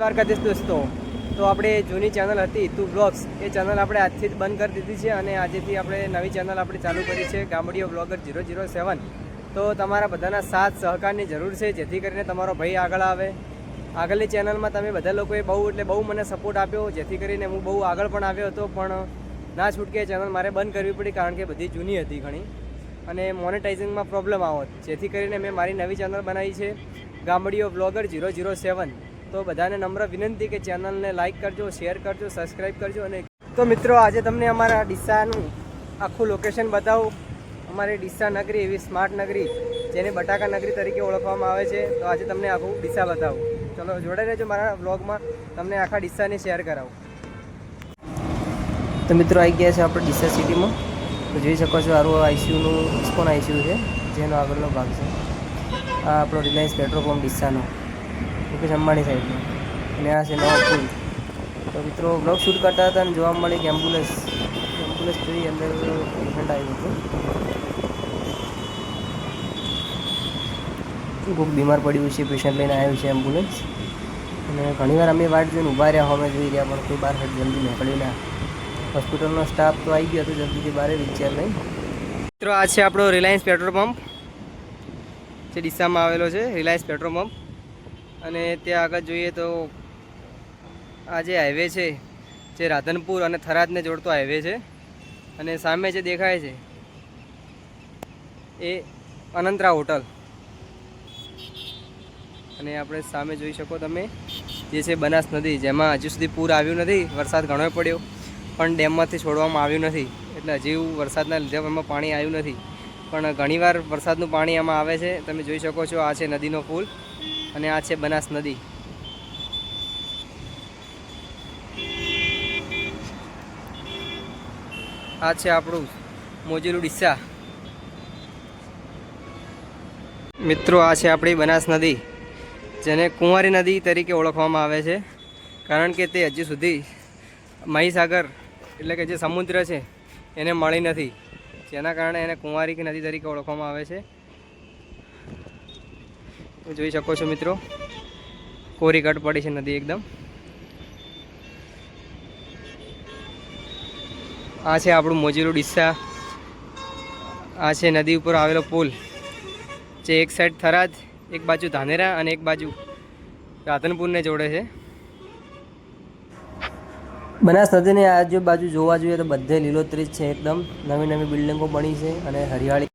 દ્વારકાધીશ દોસ્તો, તો આપણે જૂની ચેનલ હતી તું બ્લોગ્સ, એ ચેનલ આપણે આજથી જ બંધ કરી દીધી છે અને આજેથી આપણે નવી ચેનલ આપણે ચાલુ કરી છે ગામડીઓ બ્લોગર 007. તો તમારા બધાના સાથ સહકારની જરૂર છે, જેથી કરીને તમારો ભાઈ આગળ આવે. આગળની ચેનલમાં તમે બધા લોકોએ બહુ મને સપોર્ટ આપ્યો, જેથી કરીને હું બહુ આગળ પણ આવ્યો હતો, પણ ના છૂટકે ચેનલ મારે બંધ કરવી પડી, કારણ કે બધી જૂની હતી ઘણી અને મોનેટાઇઝિંગમાં પ્રોબ્લેમ આવત. જેથી કરીને મેં મારી નવી ચેનલ બનાવી છે ગામડીઓ બ્લોગર 007. તો બધાને નમ્ર વિનંતી કે ચેનલને લાઇક કરજો, શેર કરજો, સબસ્ક્રાઈબ કરજો. અને તો મિત્રો, આજે તમને અમારા ડીસાનું આખું લોકેશન બતાવું. અમારી ડીસા નગરી એવી સ્માર્ટ નગરી, જેને બટાકા નગરી તરીકે ઓળખવામાં આવે છે. તો આજે તમને આખું ડીસા બતાવું. ચલો જોડે રહેજો મારા બ્લોગમાં, તમને આખા ડીસાને શેર કરાવું. તો મિત્રો, આવી ગયા છે આપણે ડીસા સિટીમાં. તો જોઈ શકો છો, આરું આઈસીયુનું ઇસ્કોન આઈસીયુ છે, જેનો આગળનો ભાગ છે. આ આપણો રિલાયન્સ પેટ્રોલ પંપ ડીસાનો, મુકેશ અંબાણી સાઈડનો. અને આ છે નવો પુલ. તો મિત્રો, બ્લોગ શૂટ કરતા હતા અને જોવા મળી કે એમ્બ્યુલન્સ જોઈ અંદર પેશન્ટ આવ્યું હતું. ખૂબ બીમાર પડ્યું છે, પેશન્ટ લઈને આવ્યું છે એમ્બ્યુલન્સ. અને ઘણીવાર અમે વાટ જોઈને ઊભા રહ્યા, અમે જોઈ રહ્યા, પણ કોઈ બહાર જલ્દી નીકળી ના. હોસ્પિટલનો સ્ટાફ તો આવી ગયો હતો જલ્દીથી બહાર વિચાર નહીં. મિત્રો, આ છે આપણો રિલાયન્સ પેટ્રોલ પંપ, જે ડીસામાં આવેલો છે રિલાયન્સ પેટ્રોલ પંપ. અને ત્યાં આગળ જોઈએ તો આ જે હાઈવે છે, જે રાધનપુર અને થરાદને જોડતો હાઈવે છે. અને સામે જે દેખાય છે એ અનંતરા હોટલ. અને આપણે સામે જોઈ શકો તમે, જે છે બનાસ નદી, જેમાં હજુ સુધી પૂર આવ્યું નથી. વરસાદ ઘણો પડ્યો, પણ ડેમમાંથી છોડવામાં આવ્યું નથી, એટલે હજી વરસાદના લીધે એમાં પાણી આવ્યું નથી. પણ ઘણીવાર વરસાદનું પાણી આમાં આવે છે. તમે જોઈ શકો છો, આ છે નદીનો પુલ અને આ છે બનાસ નદી. આ છે આપણું મોજેલું ડીસા. મિત્રો, આ છે આપણી બનાસ નદી, જેને કુંવારી નદી તરીકે ઓળખવામાં આવે છે, કારણ કે તે હજી સુધી મહીસાગર એટલે કે જે સમુદ્ર છે એને મળી નથી, જેના કારણે એને કુંવારી નદી તરીકે ઓળખવામાં આવે છે. જોઈ શકો છો મિત્રો, કોરી કટ પડી છે નદી એકદમ. આ છે આપણું મોજેલું ડીસા. આ છે નદી ઉપર આવેલો પુલ, જે એક સાઈડ થરાદ, એક બાજુ ધાનેરા અને એક બાજુ રાધનપુરને જોડે છે. બનાસ નદીની આજુબાજુ જોવા જોઈએ તો બધે લીલોતરી જ છે એકદમ. નવી નવી બિલ્ડિંગો બની છે અને હરિયાળી